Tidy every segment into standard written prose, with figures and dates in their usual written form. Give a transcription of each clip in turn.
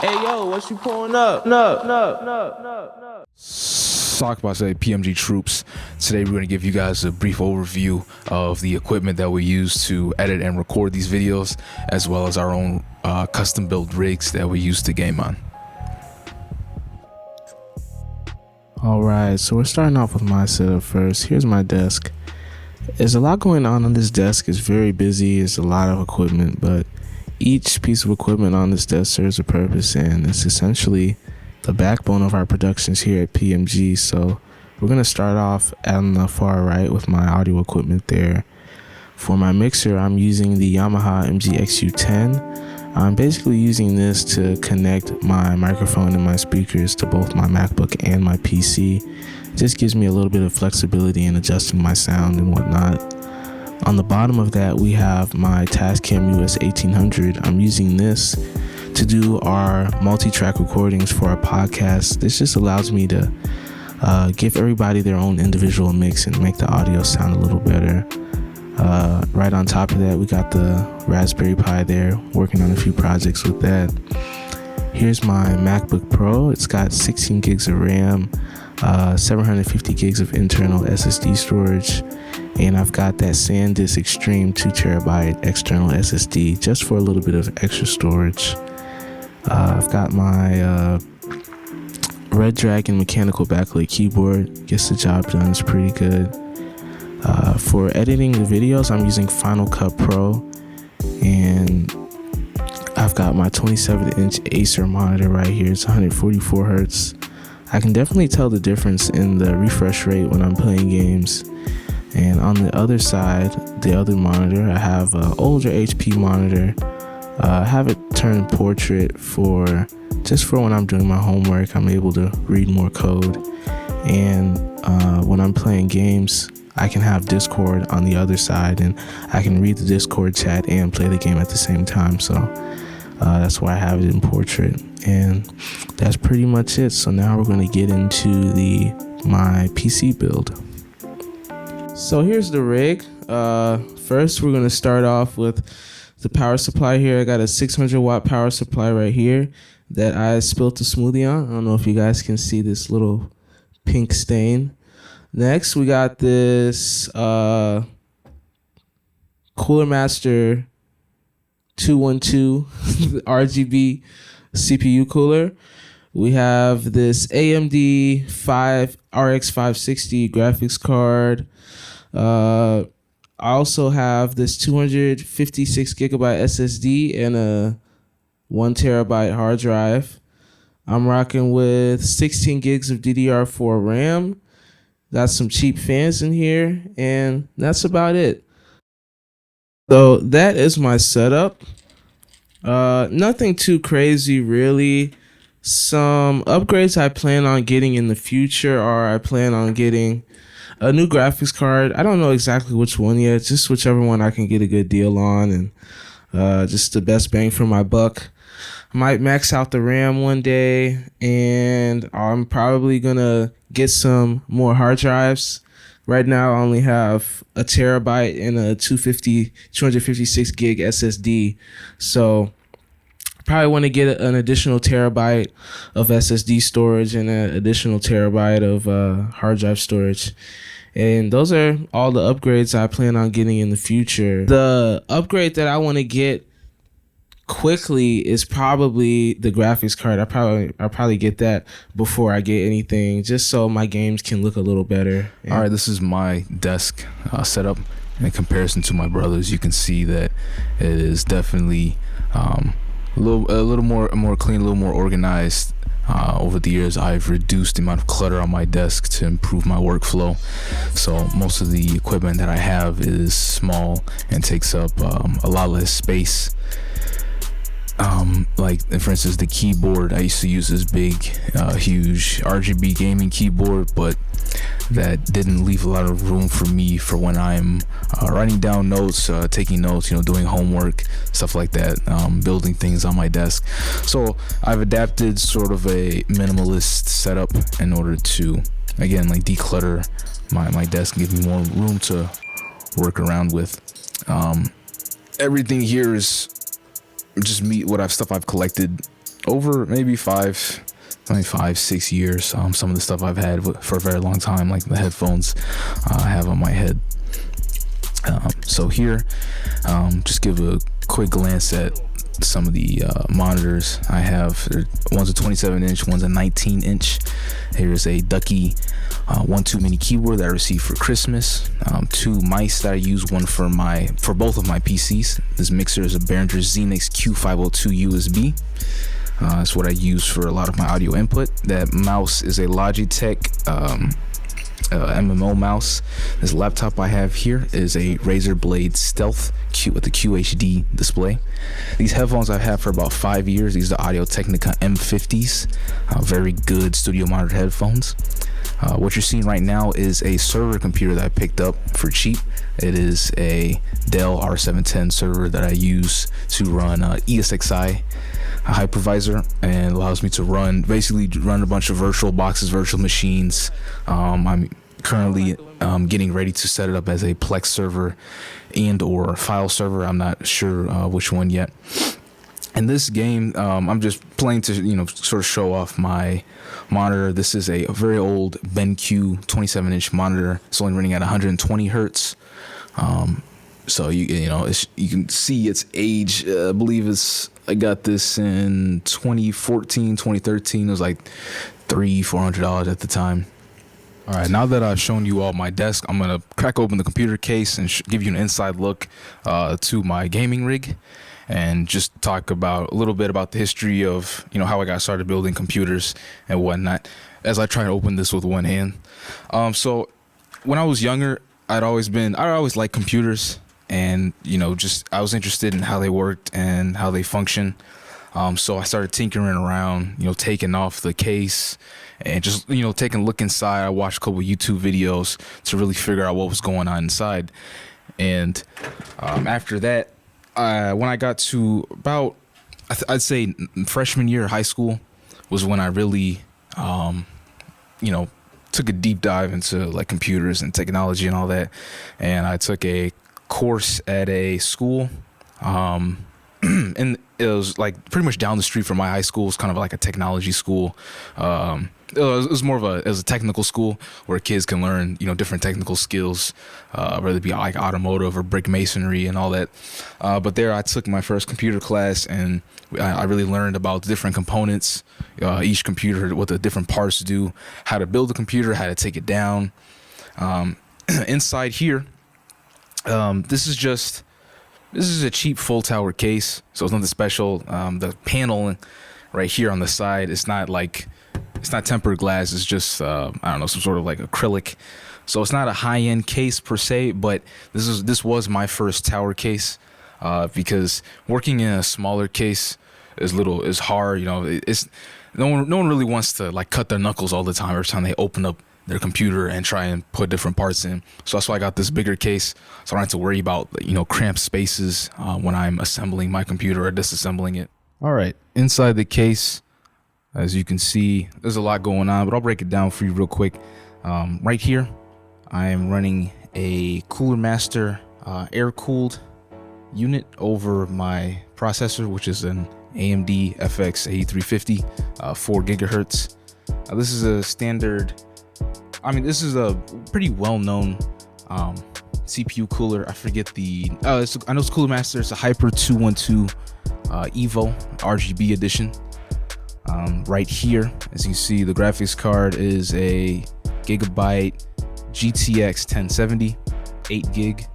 Hey yo, what you pulling up? No. Talk about PMG troops. Today we're going to give you guys a brief overview of the equipment that we use to edit and record these videos, as well as our own custom built rigs that we use to game on. Alright, so we're starting off with my setup first. Here's my desk. There's a lot going on this desk. It's very busy. It's a lot of equipment, but each piece of equipment on this desk serves a purpose, and it's essentially the backbone of our productions here at PMG. So we're going to start off on the far right with my audio equipment there. For my mixer, I'm using the Yamaha MG-XU10. I'm basically using this to connect my microphone and my speakers to both my MacBook and my PC. It just gives me a little bit of flexibility in adjusting my sound and whatnot. On the bottom of that, we have my Tascam US 1800. I'm using this to do our multi-track recordings for our podcast. This just allows me to give everybody their own individual mix and make the audio sound a little better. Right on top of that, we got the Raspberry Pi there, working on a few projects with that. Here's my MacBook Pro. It's got 16 gigs of RAM, 750 gigs of internal SSD storage, and I've got that SanDisk Extreme 2TB external SSD just for a little bit of extra storage. I've got my Red Dragon mechanical backlit keyboard. Gets the job done. It's pretty good. For editing the videos, I'm using Final Cut Pro, and I've got my 27-inch Acer monitor right here. It's 144 hertz. I can definitely tell the difference in the refresh rate when I'm playing games. And on the other side, the other monitor, I have an older HP monitor. I have it turned portrait for when I'm doing my homework. I'm able to read more code. And when I'm playing games, I can have Discord on the other side, and I can read the Discord chat and play the game at the same time. So that's why I have it in portrait. And that's pretty much it. So now we're going to get into my PC build. So here's the rig. First, we're going to start off with the power supply here. I got a 600 watt power supply right here that I spilled the smoothie on. I don't know if you guys can see this little pink stain. Next, we got this Cooler Master 212 RGB CPU cooler. We have this AMD RX 560 graphics card. I also have this 256 gigabyte SSD and a 1 terabyte hard drive. I'm rocking with 16 gigs of DDR4 RAM. Got some cheap fans in here, and that's about it. So that is my setup. Nothing too crazy, really. Some upgrades I plan on getting in the future are I plan on getting a new graphics card. I don't know exactly which one yet, just whichever one I can get a good deal on, and just the best bang for my buck. I might max out the RAM one day, and I'm probably gonna get some more hard drives. Right now I only have a terabyte and a 256 gig SSD, so probably want to get an additional terabyte of SSD storage and an additional terabyte of hard drive storage. And those are all the upgrades I plan on getting in the future. The upgrade that I want to get quickly is probably the graphics card. I'll probably get that before I get anything, just so my games can look a little better. All right, this is my desk setup. In comparison to my brother's, you can see that it is definitely a little more clean, a little more organized. Over the years, I've reduced the amount of clutter on my desk to improve my workflow. So most of the equipment that I have is small and takes up a lot less space. Like for instance, the keyboard, I used to use this big, huge RGB gaming keyboard, but that didn't leave a lot of room for me for when I'm writing down notes, taking notes, doing homework, stuff like that, building things on my desk. So I've adapted sort of a minimalist setup in order to, again, like declutter my desk and give me more room to work around with. Everything here is just stuff I've collected over maybe 5, 6 years. Some of the stuff I've had for a very long time, like the headphones I have on my head. So here, just give a quick glance at some of the monitors I have. One's a 27-inch, one's a 19-inch. Here's a Ducky 1-2 mini keyboard that I received for Christmas. 2 mice that I use, one for both of my PCs. This mixer is a Behringer Xenix Q502 USB. That's what I use for a lot of my audio input. That mouse is a Logitech MMO mouse. This laptop I have here is a Razer Blade Stealth with the QHD display. These headphones I've had for about 5 years. These are the Audio Technica M50s. Very good studio monitor headphones. What you're seeing right now is a server computer that I picked up for cheap. It is a Dell R710 server that I use to run ESXi hypervisor, and allows me to run a bunch of virtual boxes, virtual machines. I'm currently getting ready to set it up as a Plex server and or file server. I'm not sure which one yet. In this game, I'm just playing to sort of show off my monitor. This is a very old BenQ 27-inch monitor. It's only running at 120 hertz. So you can see its age. I believe I got this in 2014, 2013. It was like $400 at the time. All right, now that I've shown you all my desk, I'm gonna crack open the computer case and give you an inside look to my gaming rig, and just talk about a little bit about the history of how I got started building computers and whatnot. As I try to open this with one hand. So when I was younger, I always liked computers, and I was interested in how they worked and how they function. So I started tinkering around, taking off the case and just, taking a look inside. I watched a couple YouTube videos to really figure out what was going on inside. And after that, when I got to about, I'd say freshman year of high school was when I really, took a deep dive into like computers and technology and all that. And I took a course at a school, and it was like pretty much down the street from my high school. It's kind of like a technology school. It was more of a technical school where kids can learn, different technical skills, whether it be like automotive or brick masonry and all that. But there I took my first computer class, and I really learned about the different components, each computer, what the different parts do, how to build a computer, how to take it down. Inside here, this is a cheap full tower case, so it's nothing special. The panel right here on the side, it's not tempered glass. It's just some sort of like acrylic. So it's not a high-end case per se, but this was my first tower case, because working in a smaller case is hard. It's no one really wants to like cut their knuckles all the time every time they open up their computer and try and put different parts in. So that's why I got this bigger case, so I don't have to worry about cramped spaces when I'm assembling my computer or disassembling it. All right, inside the case, as you can see, there's a lot going on, but I'll break it down for you real quick. Right here, I am running a Cooler Master air-cooled unit over my processor, which is an AMD FX 8350, 4 gigahertz. This is a standard. This is a pretty well-known CPU cooler. I forget I know it's Cooler Master. It's a Hyper 212 Evo RGB edition. Right here, as you see, the graphics card is a Gigabyte GTX 1070, 8 gig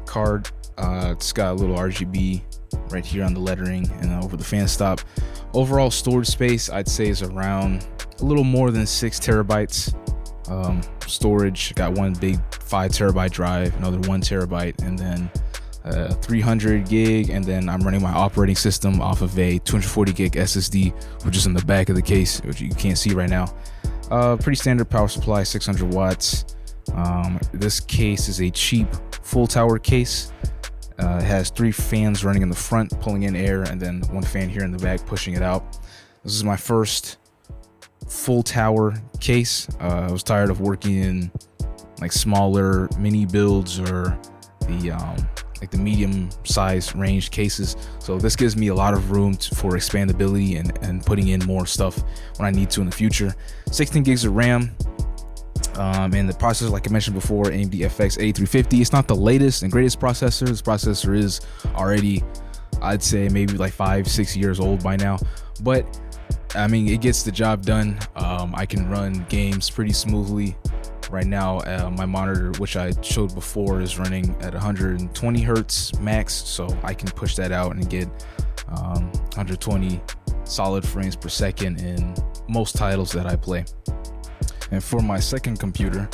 card. It's got a little RGB right here on the lettering and over the fan stop. Overall storage space, I'd say, is around a little more than 6 terabytes. Storage, got one big 5 terabyte drive, another 1 terabyte, and then 300 gig, and then I'm running my operating system off of a 240 gig SSD, which is in the back of the case, which you can't see right now. Pretty standard power supply, 600 watts. This case is a cheap full tower case. It has 3 fans running in the front, pulling in air, and then 1 fan here in the back, pushing it out. This is my first full tower case. I was tired of working in like smaller mini builds or the like the medium size range cases. So this gives me a lot of room for expandability and putting in more stuff when I need to in the future. 16 gigs of RAM. And the processor, like I mentioned before, AMD FX 8350. It's not the latest and greatest processor. This processor is already, I'd say, maybe like 5-6 years old by now, but I mean, it gets the job done. I can run games pretty smoothly. Right now, my monitor, which I showed before, is running at 120 hertz max, so I can push that out and get 120 solid frames per second in most titles that I play. And for my second computer,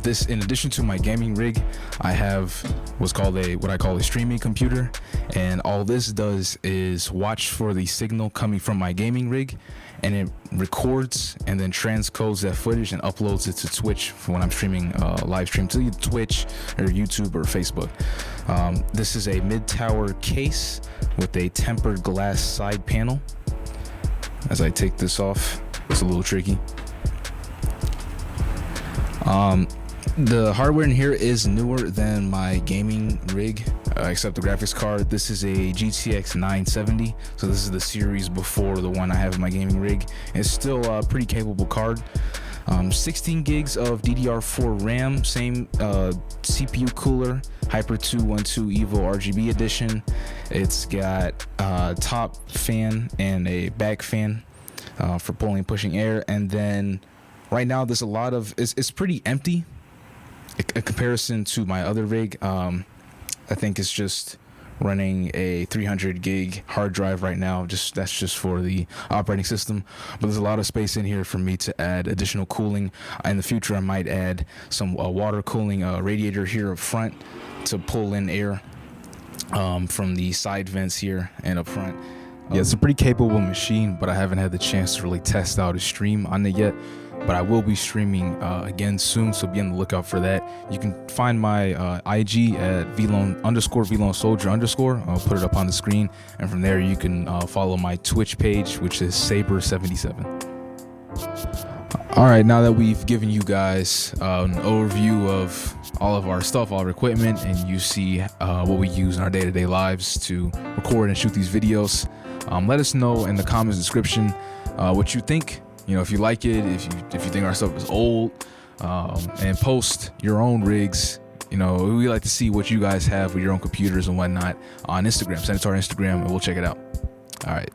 this, in addition to my gaming rig, I have what I call a streaming computer, and all this does is watch for the signal coming from my gaming rig, and it records and then transcodes that footage and uploads it to Twitch for when I'm streaming live stream to either Twitch or YouTube or Facebook. This is a mid-tower case with a tempered glass side panel. As I take this off, it's a little tricky. The hardware in here is newer than my gaming rig, except the graphics card. This is a GTX 970, so this is the series before the one I have in my gaming rig. It's still a pretty capable card. 16 gigs of DDR4 RAM, same CPU cooler, Hyper 212 Evo RGB edition. It's got a top fan and a back fan for pulling and pushing air, and then right now there's a lot of, it's pretty empty in comparison to my other rig. I think it's just running a 300 gig hard drive right now. That's just for the operating system, but there's a lot of space in here for me to add additional cooling. In the future, I might add some water cooling radiator here up front to pull in air from the side vents here and up front. Yeah, it's a pretty capable machine, but I haven't had the chance to really test out a stream on it yet. But I will be streaming again soon, so be on the lookout for that. You can find my IG at VLone_VLoneSoldier_. I'll put it up on the screen, and from there you can follow my Twitch page, which is Saber77. All right, now that we've given you guys an overview of all of our stuff, all our equipment, and you see what we use in our day-to-day lives to record and shoot these videos, let us know in the comments description what you think. You know, if you like it, if you think our stuff is old, and post your own rigs. You know, we like to see what you guys have with your own computers and whatnot on Instagram. Send it to our Instagram and we'll check it out. All right.